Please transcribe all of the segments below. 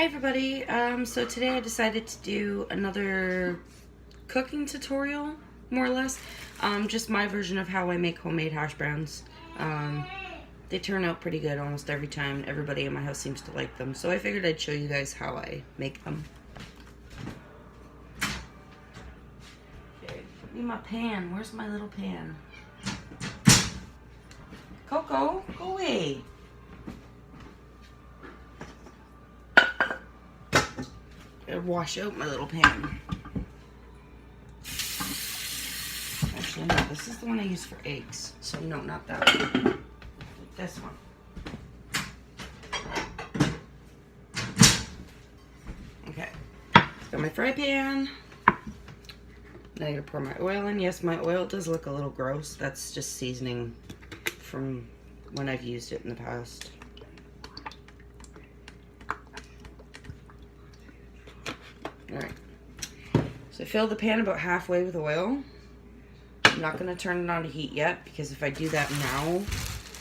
Hi everybody, so today I decided to do another cooking tutorial, more or less. Just my version of how I make homemade hash browns. They turn out pretty good almost every time. Everybody in my house seems to like them, so I figured I'd show you guys how I make them. Okay, need my pan. Where's my little pan? Coco, go away. Wash out my little pan. Actually, no, this is the one I use for eggs. So no, not that one. This one. Okay. Got my fry pan. Now I'm gonna pour my oil in. Yes, my oil does look a little gross. That's just seasoning from when I've used it in the past. Alright, so fill the pan about halfway with oil. I'm not going to turn it on to heat yet, because if I do that now,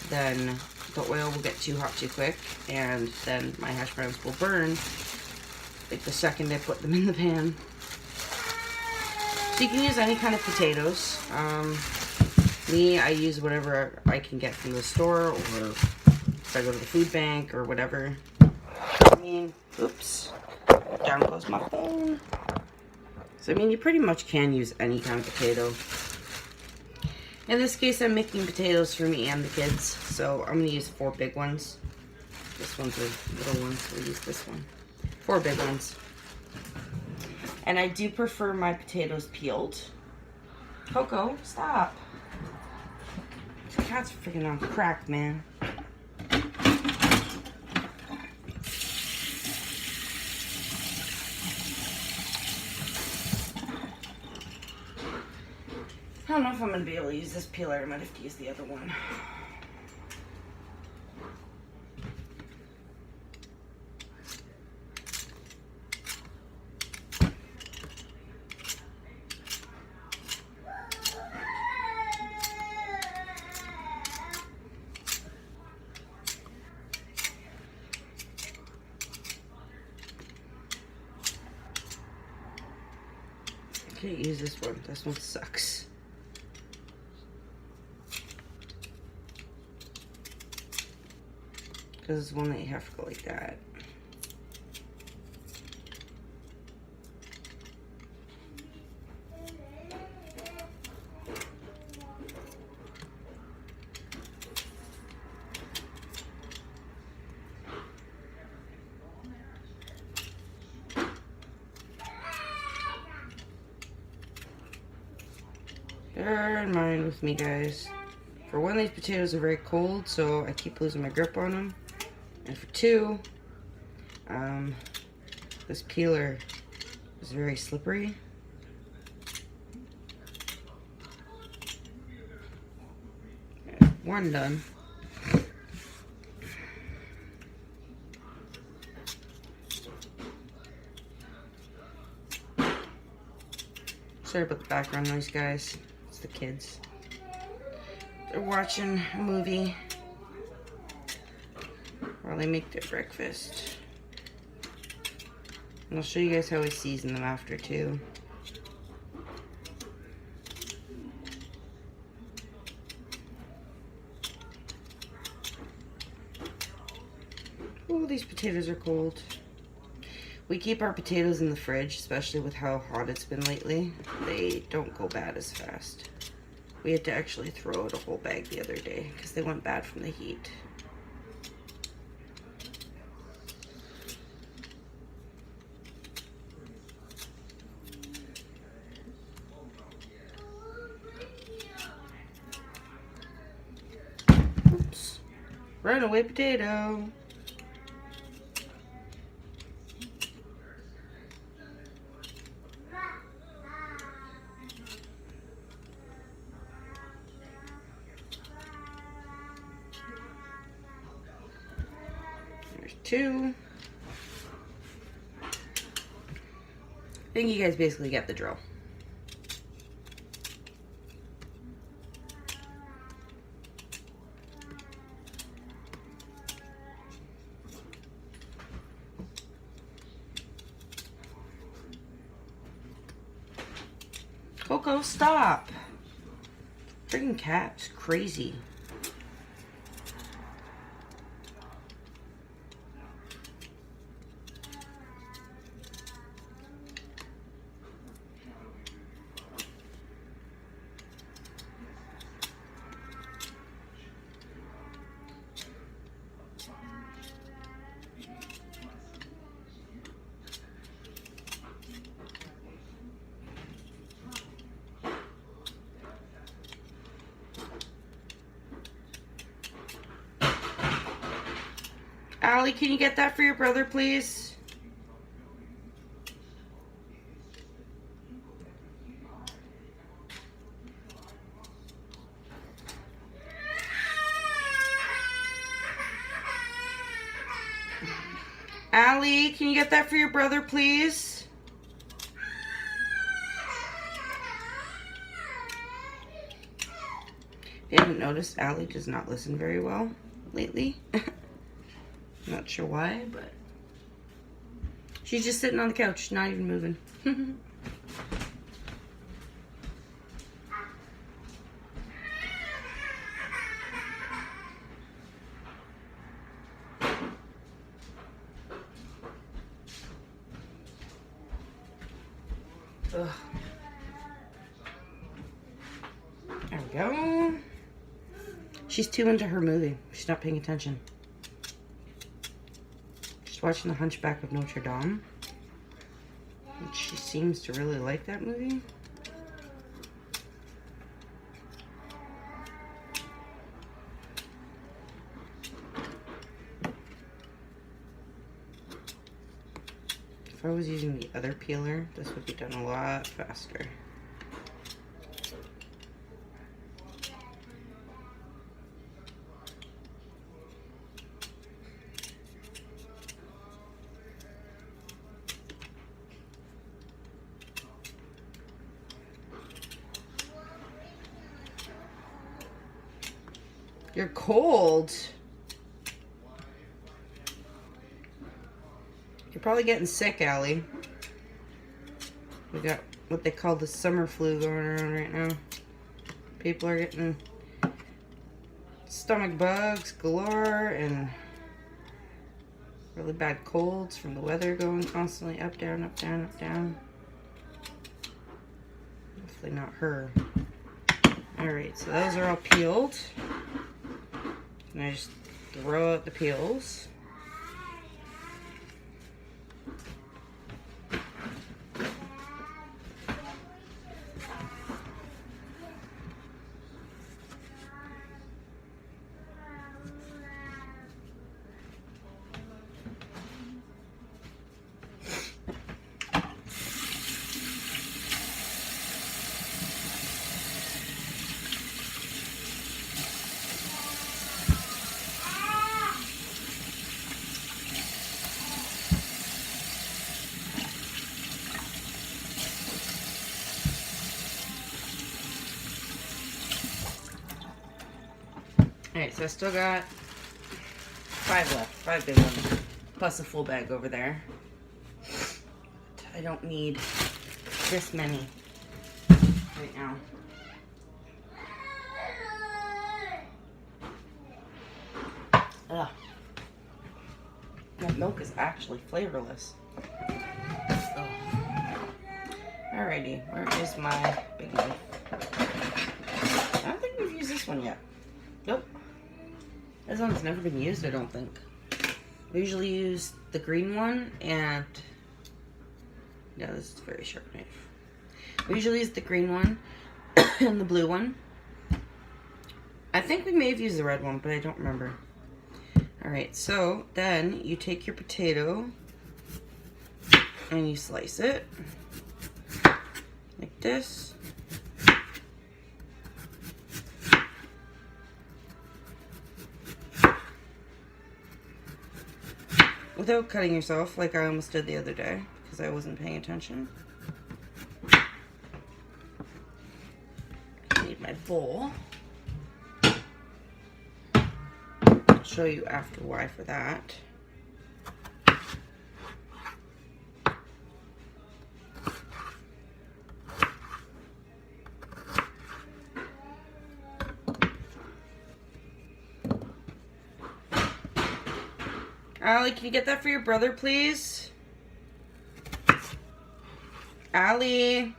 then the oil will get too hot too quick, and then my hash browns will burn like the second I put them in the pan. So you can use any kind of potatoes. Me, I use whatever I can get from the store, or if I go to the food bank or whatever. I mean, oops. Down goes my phone. So, I mean, you pretty much can use any kind of potato. In this case, I'm making potatoes for me and the kids. So, I'm going to use 4 big ones. This one's a little one, so we'll use this one. 4 big ones. And I do prefer my potatoes peeled. Coco, stop. The cat's freaking on crack, man. I don't know if I'm going to be able to use this peeler. I might have to use the other one. I can't use this one. This one sucks. Because it's one that you have to go like that. Bear in mind with me, guys. For one, these potatoes are very cold, so I keep losing my grip on them. And for 2, this peeler is very slippery. Okay, 1 done. Sorry about the background noise, guys. It's the kids. They're watching a movie while they make their breakfast. And I'll show you guys how I season them after too. Oh, these potatoes are cold. We keep our potatoes in the fridge, especially with how hot it's been lately. They don't go bad as fast. We had to actually throw out a whole bag the other day because they went bad from the heat. Oops. Runaway potato. There's 2. I think you guys basically get the drill. Coco, stop. Freaking cat's crazy. Allie, can you get that for your brother, please? Allie, can you get that for your brother, please? If you haven't noticed, Allie does not listen very well lately. Not sure why, but she's just sitting on the couch, not even moving. Ugh. There we go. She's too into her movie. She's not paying attention. She's watching The Hunchback of Notre Dame. And she seems to really like that movie. If I was using the other peeler, this would be done a lot faster. You're cold. You're probably getting sick, Allie. We got what they call the summer flu going around right now. People are getting stomach bugs galore and really bad colds from the weather going constantly up, down, up, down, up, down. Hopefully not her. Alright, so those are all peeled. And I just throw out the peels. Alright, so I still got 5 left, 5 big ones, plus a full bag over there. I don't need this many right now. Ugh. That milk is actually flavorless. Ugh. Alrighty, where is my big knife? I don't think we've used this one yet. Nope. This one's never been used, I don't think. We usually use the green one and... Yeah, this is a very sharp knife. We usually use the green one and the blue one. I think we may have used the red one, but I don't remember. Alright, so then you take your potato and you slice it like this. Without cutting yourself, like I almost did the other day, because I wasn't paying attention. I need my bowl. I'll show you after why for that. Allie, can you get that for your brother, please? Allie.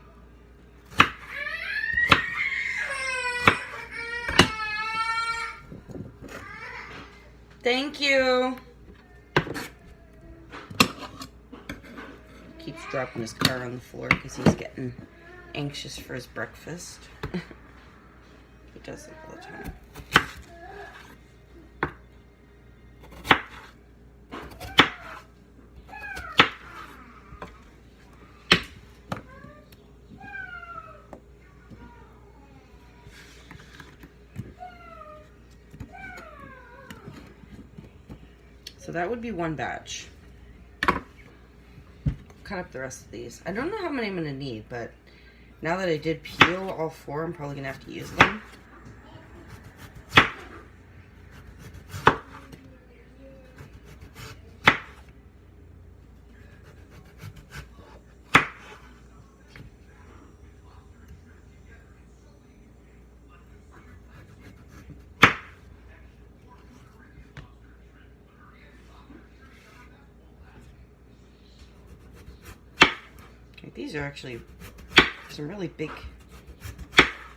Thank you. Keeps dropping his car on the floor because he's getting anxious for his breakfast. He does it all the time. So that would be one batch. Cut up the rest of these. I don't know how many I'm going to need, but now that I did peel all 4, I'm probably going to have to use them. These are actually some really big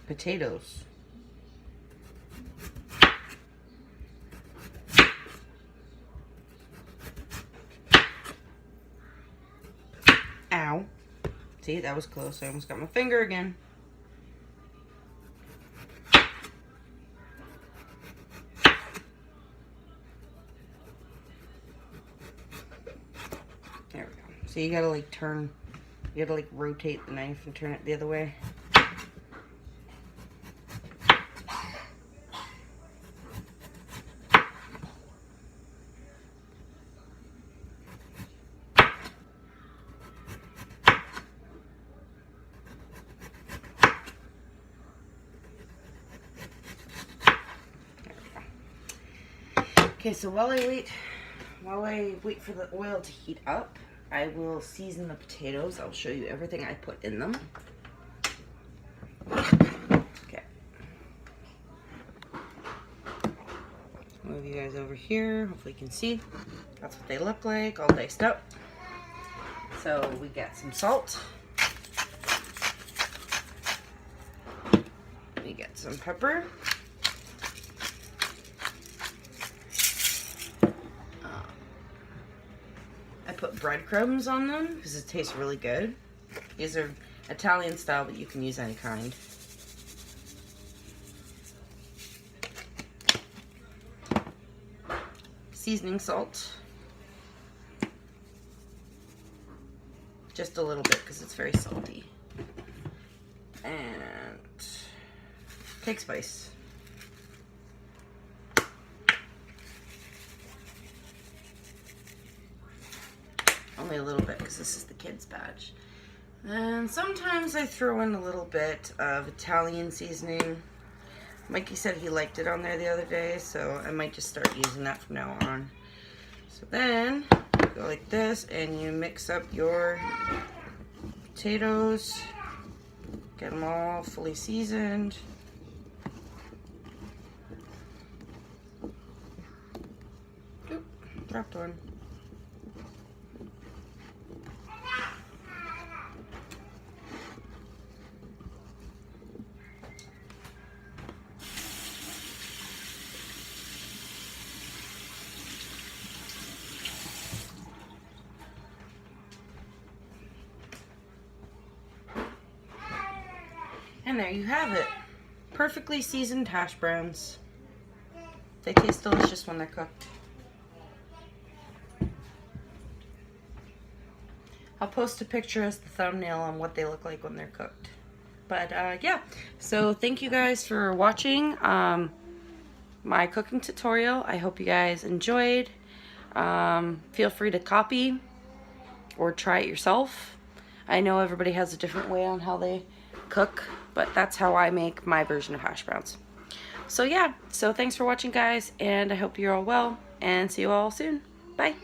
potatoes. Ow. See, that was close. I almost got my finger again. There we go. So you gotta like turn. You gotta like rotate the knife and turn it the other way. Okay, so while I wait for the oil to heat up, I will season the potatoes. I'll show you everything I put in them. Okay. Move you guys over here. Hopefully you can see. That's what they look like, all diced up. So we got some salt. We got some pepper. I put breadcrumbs on them because it tastes really good. These are Italian style, but you can use any kind. Seasoning salt. Just a little bit because it's very salty. And pig spice. Only a little bit because this is the kids' batch. And sometimes I throw in a little bit of Italian seasoning. Mikey said he liked it on there the other day, so I might just start using that from now on. So then, you go like this, and you mix up your potatoes. Get them all fully seasoned. Oop, dropped one. And there you have it. Perfectly seasoned hash browns. They taste delicious when they're cooked. I'll post a picture as the thumbnail on what they look like when they're cooked. But yeah, so thank you guys for watching my cooking tutorial. I hope you guys enjoyed. Feel free to copy or try it yourself. I know everybody has a different way on how they cook, but that's how I make my version of hash browns. So yeah, so thanks for watching guys, and I hope you're all well, and see you all soon. Bye.